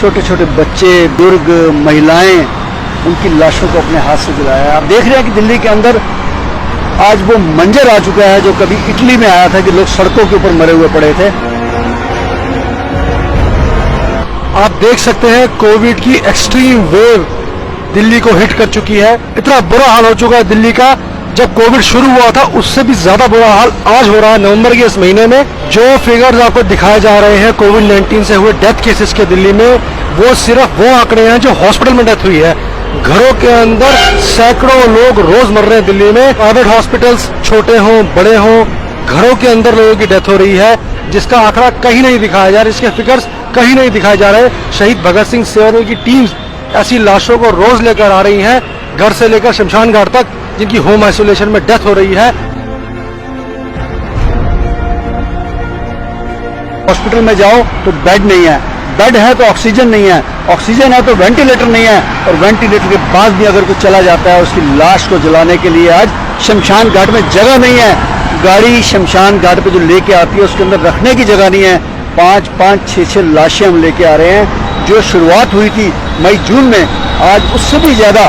छोटे छोटे बच्चे, बुजुर्ग, महिलाएं उनकी लाशों को अपने हाथ से जलाया है। आप देख रहे हैं कि दिल्ली के अंदर आज वो मंजर आ चुका है जो कभी इटली में आया था कि लोग सड़कों के ऊपर मरे हुए पड़े थे। आप देख सकते हैं कोविड की एक्सट्रीम वेव दिल्ली को हिट कर चुकी है। इतना बुरा हाल हो चुका है दिल्ली का, जब कोविड शुरू हुआ था उससे भी ज्यादा बुरा हाल आज हो रहा है नवंबर के इस महीने में। जो फिगर्स आपको दिखाए जा रहे हैं कोविड-19 से हुए डेथ केसेस के दिल्ली में, वो सिर्फ वो आंकड़े हैं जो हॉस्पिटल में डेथ हुई है। घरों के अंदर सैकड़ों लोग रोज मर रहे हैं दिल्ली में। प्राइवेट हॉस्पिटल्स छोटे हों बड़े हों, घरों के अंदर लोगों की डेथ हो रही है, जिसका आंकड़ा कहीं नहीं दिखाया जा रहा, इसके फिगर्स कहीं नहीं दिखाए जा रहे। शहीद भगत सिंह सेवादल की टीम्स ऐसी लाशों को रोज लेकर आ रही हैं, घर से लेकर शमशान घाट तक, जिनकी होम आइसोलेशन में डेथ हो रही है। हॉस्पिटल में जाओ तो बेड नहीं है, बेड है तो ऑक्सीजन नहीं है, ऑक्सीजन है तो वेंटिलेटर नहीं है, और वेंटिलेटर के बाद भी अगर कोई चला जाता है उसकी लाश को जलाने के लिए आज शमशान घाट में जगह नहीं है। गाड़ी शमशान घाट पे जो लेके आती है उसके अंदर रखने की जगह नहीं है। 5-5, 6-6 लाशें हम लेके आ रहे हैं। जो शुरुआत हुई थी मई जून में, आज उससे भी ज्यादा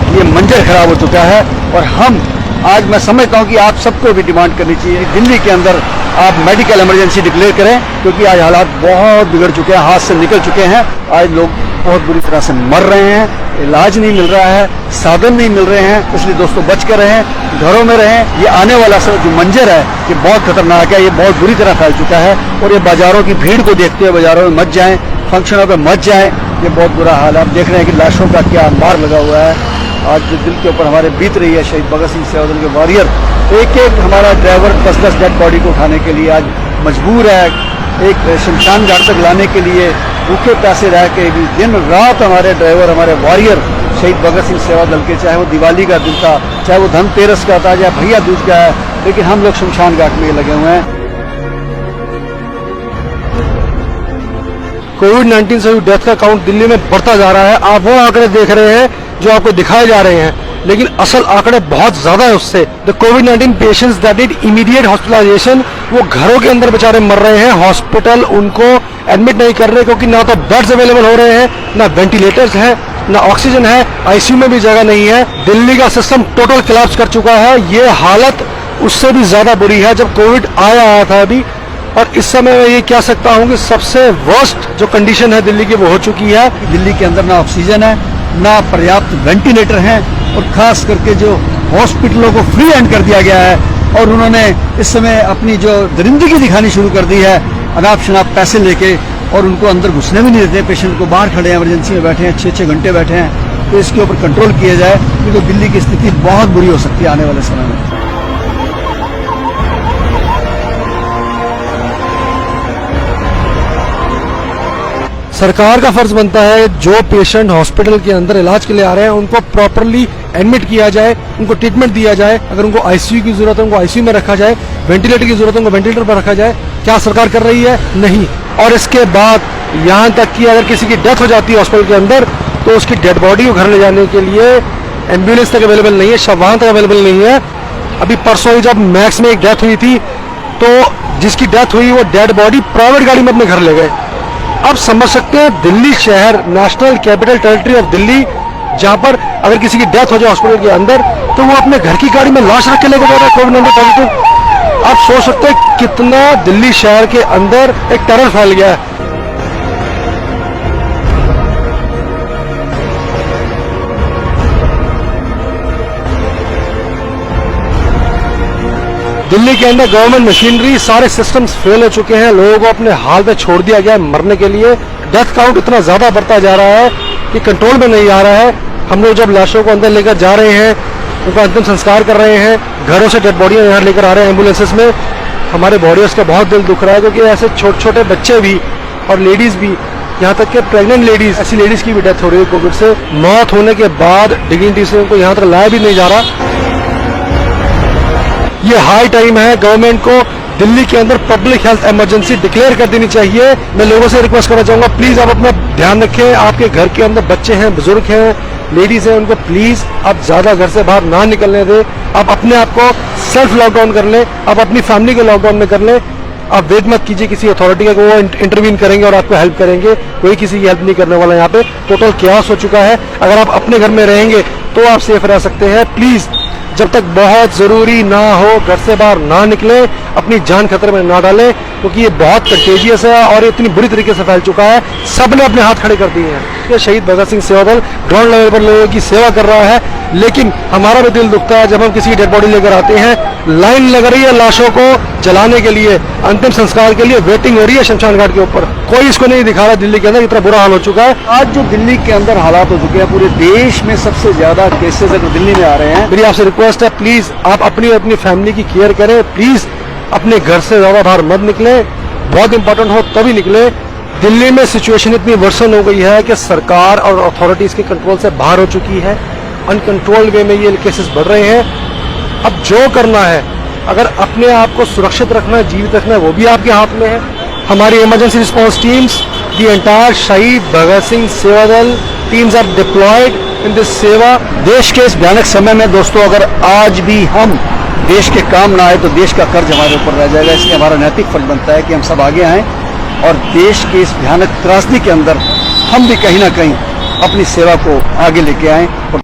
ये मंजर खराब हो चुका है। और हम आज मैं समझता हूँ कि आप सबको भी डिमांड करनी चाहिए, दिल्ली के अंदर आप मेडिकल इमरजेंसी डिक्लेयर करें, क्योंकि आज हालात बहुत बिगड़ चुके हैं, हाथ से निकल चुके हैं। आज लोग बहुत बुरी तरह से मर रहे हैं, इलाज नहीं मिल रहा है, साधन नहीं मिल रहे हैं। इसलिए दोस्तों बच कर रहें, घरों में रहें। ये आने वाला जो मंजर है ये बहुत खतरनाक है, ये बहुत बुरी तरह फैल चुका है। और ये बाजारों की भीड़ को देखते हुए बाजारों में मत जाएं, फंक्शनों पे मत जाएं, ये बहुत बुरा हाल है। आप देख रहे हैं कि लाशों का क्या अंबार लगा हुआ है। आज जो दिल के ऊपर हमारे बीत रही है शहीद भगत सिंह सेवादल के वॉरियर, एक एक हमारा ड्राइवर 10-10 डेड बॉडी को उठाने के लिए आज मजबूर है। एक शमशान घाट तक लाने के लिए भूखे प्यासे रह के भी दिन रात हमारे ड्राइवर, हमारे वॉरियर शहीद भगत सिंह सेवादल के, चाहे वो दिवाली का दिन था, चाहे वो धनतेरस का था, चाहे भैया दूज का है, लेकिन हम लोग शमशान घाट में लगे हुए हैं। कोविड-19 से हुई डेथ का काउंट दिल्ली में बढ़ता जा रहा है। आप वो आंकड़े देख रहे हैं जो आपको दिखाए जा रहे हैं, लेकिन असल आंकड़े बहुत ज्यादा है उससे। द कोविड-19 patients that need immediate hospitalisation, वो घरों के अंदर बेचारे मर रहे हैं। हॉस्पिटल उनको एडमिट नहीं कर रहे, क्योंकि ना तो बेड्स अवेलेबल हो रहे हैं, ना वेंटिलेटर्स है, ना ऑक्सीजन है, आईसीयू में भी जगह नहीं है। दिल्ली का सिस्टम टोटल कोलैप्स कर चुका है। ये हालत उससे भी ज्यादा बुरी है जब कोविड आया था अभी। और इस समय मैं ये कह सकता हूँ कि सबसे वर्स्ट जो कंडीशन है दिल्ली की वो हो चुकी है। दिल्ली के अंदर ना ऑक्सीजन है, ना पर्याप्त वेंटिलेटर हैं, और खास करके जो हॉस्पिटलों को फ्री हैंड कर दिया गया है। और उन्होंने इस समय अपनी जो दरिंदगी दिखानी शुरू कर दी है, अनाप शनाप पैसे लेके, और उनको अंदर घुसने भी नहीं देते। पेशेंट को बाहर खड़े हैं, इमरजेंसी में बैठे हैं, 6-6 घंटे बैठे हैं। तो इसके ऊपर कंट्रोल किया जाए, क्योंकि दिल्ली की स्थिति बहुत बुरी हो सकती है आने वाले समय में। सरकार का फर्ज बनता है जो पेशेंट हॉस्पिटल के अंदर इलाज के लिए आ रहे हैं उनको प्रॉपरली एडमिट किया जाए, उनको ट्रीटमेंट दिया जाए। अगर उनको आईसीयू की जरूरत है उनको आईसीयू में रखा जाए, वेंटिलेटर की जरूरत है उनको वेंटिलेटर पर रखा जाए। क्या सरकार कर रही है? नहीं। और इसके बाद यहाँ तक कि अगर किसी की डेथ हो जाती है हॉस्पिटल के अंदर, तो उसकी डेड बॉडी को घर ले जाने के लिए एम्बुलेंस तक अवेलेबल नहीं है, शव वाहन तक अवेलेबल नहीं है। अभी परसों ही जब मैक्स में एक डेथ हुई थी, तो जिसकी डेथ हुई वो डेड बॉडी प्राइवेट गाड़ी में अपने घर ले गए। अब समझ सकते हैं दिल्ली शहर, national capital territory of Delhi, जहां पर अगर किसी की डेथ हो जाए हॉस्पिटल के अंदर, तो वो अपने घर की गाड़ी में लाश रख के लेकर जा रहा है कोविड-19 पॉजिटिव। आप सोच सकते हैं कितना दिल्ली शहर के अंदर एक टेरर फैल गया है। दिल्ली के अंदर गवर्नमेंट मशीनरी, सारे सिस्टम्स फेल हो चुके हैं। लोगों को अपने हाल पे छोड़ दिया गया है मरने के लिए। डेथ काउंट इतना ज्यादा बढ़ता जा रहा है कि कंट्रोल में नहीं आ रहा है। हम लोग जब लाशों को अंदर लेकर जा रहे हैं, उनका अंतिम संस्कार कर रहे हैं, घरों से डेड बॉडियां यहाँ लेकर आ रहे हैं एम्बुलेंसेस में, हमारे वॉरियर्स का बहुत दिल दुख रहा है, क्योंकि ऐसे छोटे छोटे बच्चे भी और लेडीज भी, यहाँ तक कि प्रेग्नेंट लेडीज, ऐसी लेडीज की भी डेथ हो रही है कोविड से। मौत होने के बाद डिग्निटी से उनको यहाँ तक लाया भी नहीं जा रहा। ये हाई टाइम है गवर्नमेंट को दिल्ली के अंदर पब्लिक हेल्थ इमरजेंसी डिक्लेयर कर देनी चाहिए। मैं लोगों से रिक्वेस्ट करना चाहूंगा, प्लीज आप अपना ध्यान रखें। आपके घर के अंदर बच्चे हैं, बुजुर्ग हैं, लेडीज हैं, उनको प्लीज आप ज्यादा घर से बाहर ना निकलने दें। आप अपने आप को सेल्फ लॉकडाउन कर लें, आप अपनी फैमिली को लॉकडाउन में कर लें, आप वेट मत कीजिए किसी अथॉरिटी का कि वो इंटरवीन करेंगे और आपको हेल्प करेंगे। कोई किसी की हेल्प नहीं करने वाला। यहाँ पे टोटल क्यास हो चुका है। अगर आप अपने घर में रहेंगे तो आप सेफ रह सकते हैं। प्लीज जब तक बहुत जरूरी ना हो घर से बाहर ना निकले, अपनी जान खतरे में ना डालें, क्योंकि ये बहुत कंटेजियस है और ये इतनी बुरी तरीके से फैल चुका है। सबने अपने हाथ खड़े कर दिए हैं। ये शहीद भगत सिंह सेवा दल ग्राउंड लेवल पर लोगों की सेवा कर रहा है, लेकिन हमारा भी दिल दुखता है जब हम किसी की डेड बॉडी लेकर आते हैं, लाइन लग रही है लाशों को जलाने के लिए, अंतिम संस्कार के लिए वेटिंग हो रही है शमशान घाट के ऊपर। कोई इसको नहीं दिखा रहा। दिल्ली के अंदर इतना बुरा हाल हो चुका है। आज जो दिल्ली के अंदर हालात हो चुके हैं, पूरे देश में सबसे ज्यादा केसेस अगर दिल्ली में आ रहे हैं। मेरी आपसे रिक्वेस्ट है, प्लीज आप अपनी और अपनी फैमिली की केयर करें। प्लीज अपने घर से ज्यादा बाहर मत निकले। बहुत इंपॉर्टेंट हो तभी निकले। दिल्ली में सिचुएशन इतनी वर्सन हो गई है कि सरकार और अथॉरिटीज के कंट्रोल से बाहर हो चुकी है। अनकंट्रोल्ड वे में ये केसेस बढ़ रहे हैं। अब जो करना है, अगर अपने आप को सुरक्षित रखना है, जीवित रखना है, वो भी आपके हाथ में है। हमारी emergency response teams, the entire Shaheed Bhagat Singh Seva Dal teams are deployed in this seva. देश के इस भयानक समय में दोस्तों, अगर आज भी हम देश के काम ना आए तो देश का कर्ज हमारे ऊपर रह जाएगा। इसलिए हमारा नैतिक फर्ज बनता है कि हम सब आगे आएं और देश के इस भयानक त्रासदी के अंदर हम भी कहीं ना कहीं अपनी सेवा को आगे लेके आएं। और